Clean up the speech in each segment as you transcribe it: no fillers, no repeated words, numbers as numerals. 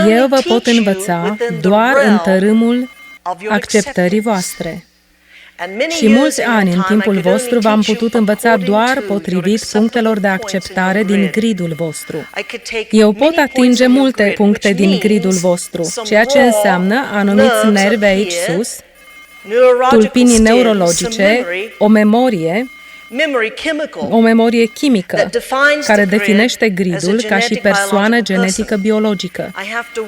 Eu vă pot învăța doar în tărâmul acceptării voastre. Și mulți ani în timpul vostru v-am putut învăța doar potrivit punctelor de acceptare din gridul vostru. Eu pot atinge multe puncte din gridul vostru, ceea ce înseamnă anumiți nervi aici sus, tulpinii neurologice, o memorie chimică care definește gridul ca și persoană genetică biologică.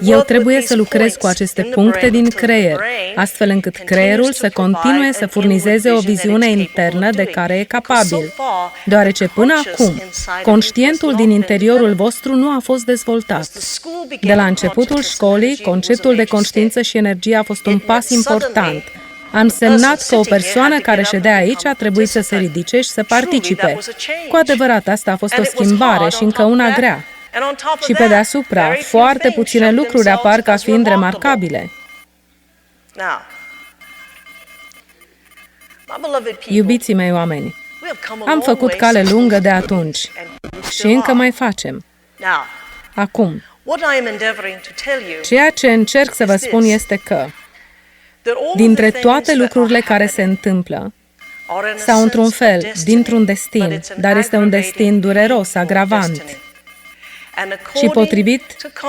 Eu trebuie să lucrez cu aceste puncte din creier, astfel încât creierul să continue să furnizeze o viziune internă de care e capabil, deoarece până acum, conștientul din interiorul vostru nu a fost dezvoltat. De la începutul școlii, conceptul de conștiință și energie a fost un pas important. A însemnat că o persoană care ședea aici a trebuit să se ridice și să participe. Cu adevărat, asta a fost o schimbare și încă una grea. Și pe deasupra, foarte puține lucruri apar ca fiind remarcabile. Iubiții mei oameni, am făcut cale lungă de atunci și încă mai facem. Acum, ceea ce încerc să vă spun este că dintre toate lucrurile care se întâmplă, sau într-un fel, dintr-un destin, dar este un destin dureros, agravant, și potrivit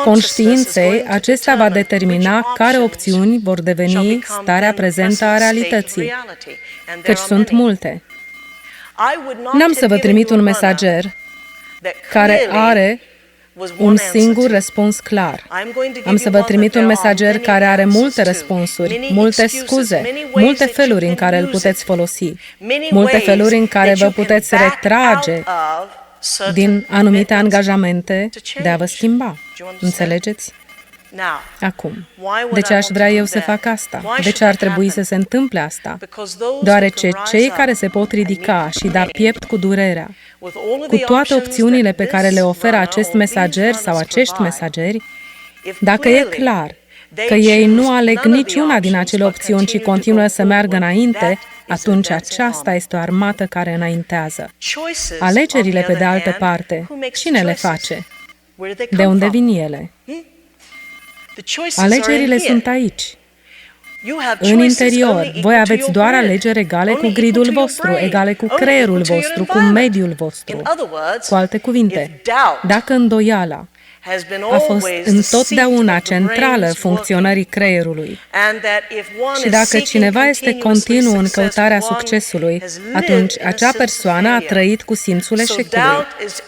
conștiinței, acesta va determina care opțiuni vor deveni starea prezentă a realității, căci sunt multe. N-am să vă trimit un mesager care are un singur răspuns clar. Am să vă trimit un mesager care are multe răspunsuri, multe scuze, multe feluri în care îl puteți folosi, multe feluri în care vă puteți retrage din anumite angajamente de a vă schimba. Înțelegeți? Acum, de ce aș vrea eu să fac asta? De ce ar trebui să se întâmple asta? Deoarece cei care se pot ridica și da piept cu durerea, cu toate opțiunile pe care le oferă acest mesager sau acești mesageri, dacă e clar că ei nu aleg niciuna din acele opțiuni, ci continuă să meargă înainte, atunci aceasta este o armată care înaintează. Alegerile, pe de altă parte, cine le face? De unde vin ele? Alegerile sunt aici, în interior. Voi aveți doar alegeri egale cu gridul vostru, egale cu creierul vostru, cu mediul vostru. Cu alte cuvinte, dacă îndoiala a fost întotdeauna centrală funcționării creierului și dacă cineva este continuu în căutarea succesului, atunci acea persoană a trăit cu simțul eșecului.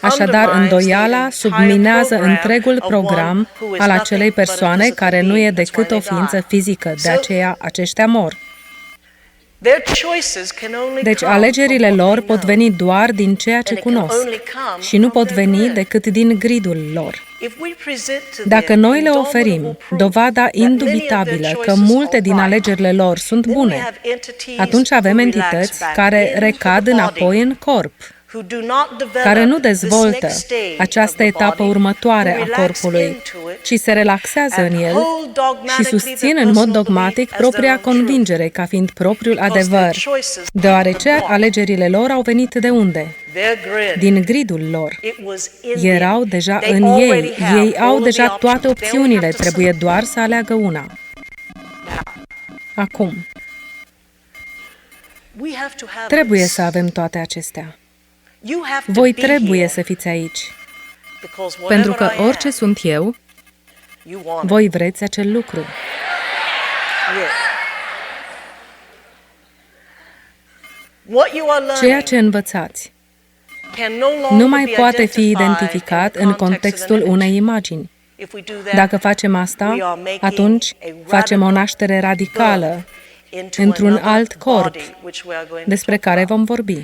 Așadar, îndoiala subminează întregul program al acelei persoane care nu e decât o ființă fizică, de aceea aceștia mor. Deci alegerile lor pot veni doar din ceea ce cunosc și nu pot veni decât din gridul lor. Dacă noi le oferim dovada indubitabilă că multe din alegerile lor sunt bune, atunci avem entități care recad înapoi în corp, care nu dezvoltă această etapă următoare a corpului, ci se relaxează în el și susțin în mod dogmatic propria convingere ca fiind propriul adevăr, deoarece alegerile lor au venit de unde? Din gridul lor. Erau deja în ei. Ei au deja toate opțiunile, trebuie doar să aleagă una. Acum, trebuie să avem toate acestea. Voi trebuie să fiți aici, pentru că orice sunt eu, voi vreți acel lucru. Ceea ce învățați nu mai poate fi identificat în contextul unei imagini. Dacă facem asta, atunci facem o naștere radicală într-un alt corp, despre care vom vorbi.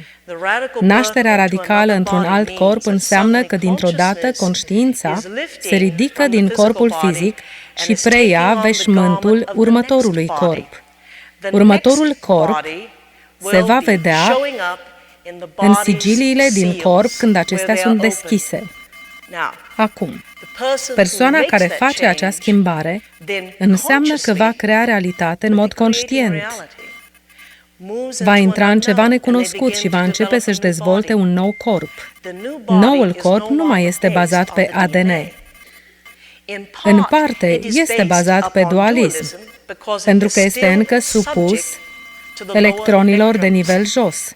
Nașterea radicală într-un alt corp înseamnă că dintr-o dată conștiința se ridică din corpul fizic și preia veșmântul următorului corp. Următorul corp se va vedea în sigiliile din corp când acestea sunt deschise. Acum, persoana care face acea schimbare înseamnă că va crea realitate în mod conștient. va intra în ceva necunoscut și va începe să-și dezvolte un nou corp. Noul corp nu mai este bazat pe ADN. În parte, este bazat pe dualism, pentru că este încă supus electronilor de nivel jos,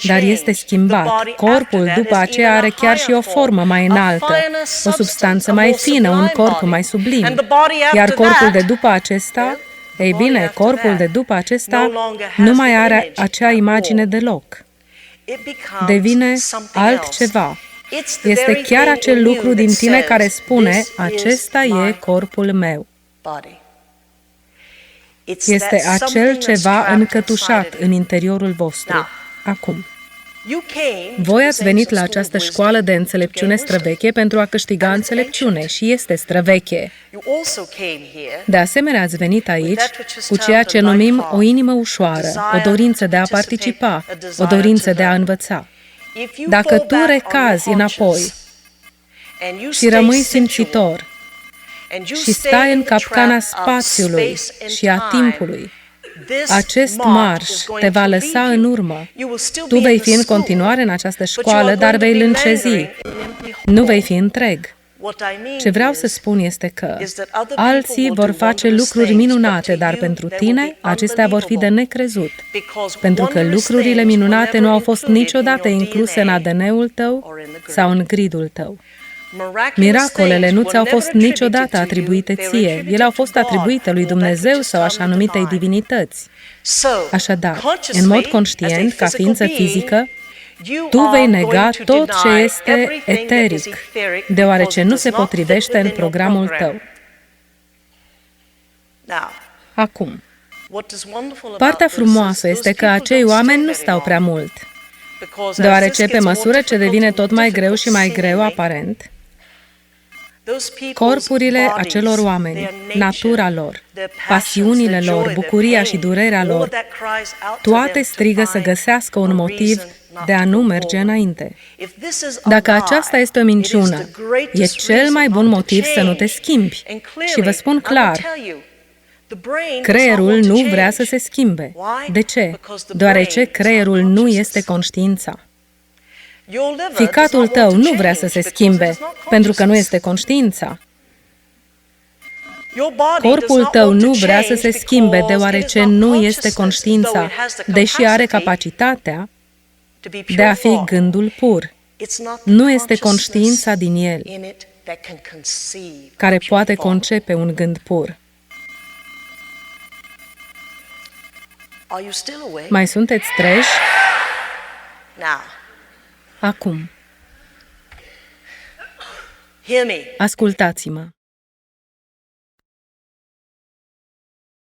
dar este schimbat. Corpul după aceea are chiar și o formă mai înaltă, o substanță mai fină, un corp mai sublim. Iar corpul de după acesta, ei bine, corpul de după acesta nu mai are acea imagine deloc. Devine altceva. Este chiar acel lucru din tine care spune, acesta e corpul meu. Este acel ceva încătușat în interiorul vostru. Acum, voi ați venit la această școală de înțelepciune străveche pentru a câștiga înțelepciune și este străveche. De asemenea, ați venit aici cu ceea ce numim o inimă ușoară, o dorință de a participa, o dorință de a învăța. Dacă tu recazi înapoi și rămâi simțitor și stai în capcana spațiului și a timpului, acest marș te va lăsa în urmă. Tu vei fi în continuare în această școală, dar vei lâncezi. Nu vei fi întreg. Ce vreau să spun este că alții vor face lucruri minunate, dar pentru tine acestea vor fi de necrezut, pentru că lucrurile minunate nu au fost niciodată incluse în ADN-ul tău sau în gridul tău. Miracolele nu ți-au fost niciodată atribuite ție, ele au fost atribuite lui Dumnezeu sau așa numitei divinități. Așadar, în mod conștient, ca ființă fizică, tu vei nega tot ce este eteric, deoarece nu se potrivește în programul tău. Acum, partea frumoasă este că acei oameni nu stau prea mult, deoarece pe măsură ce devine tot mai greu și mai greu aparent, corpurile acelor oameni, natura lor, pasiunile lor, bucuria și durerea lor, toate strigă să găsească un motiv de a nu merge înainte. Dacă aceasta este o minciună, e cel mai bun motiv să nu te schimbi. Și vă spun clar, creierul nu vrea să se schimbe. De ce? Deoarece creierul nu este conștiința. Ficatul tău nu vrea să se schimbe, pentru că nu este conștiința. Corpul tău nu vrea să se schimbe, deoarece nu este conștiința, deși are capacitatea de a fi gândul pur. Nu este conștiința din el care poate concepe un gând pur. Mai sunteți treji? Acum, ascultați-mă.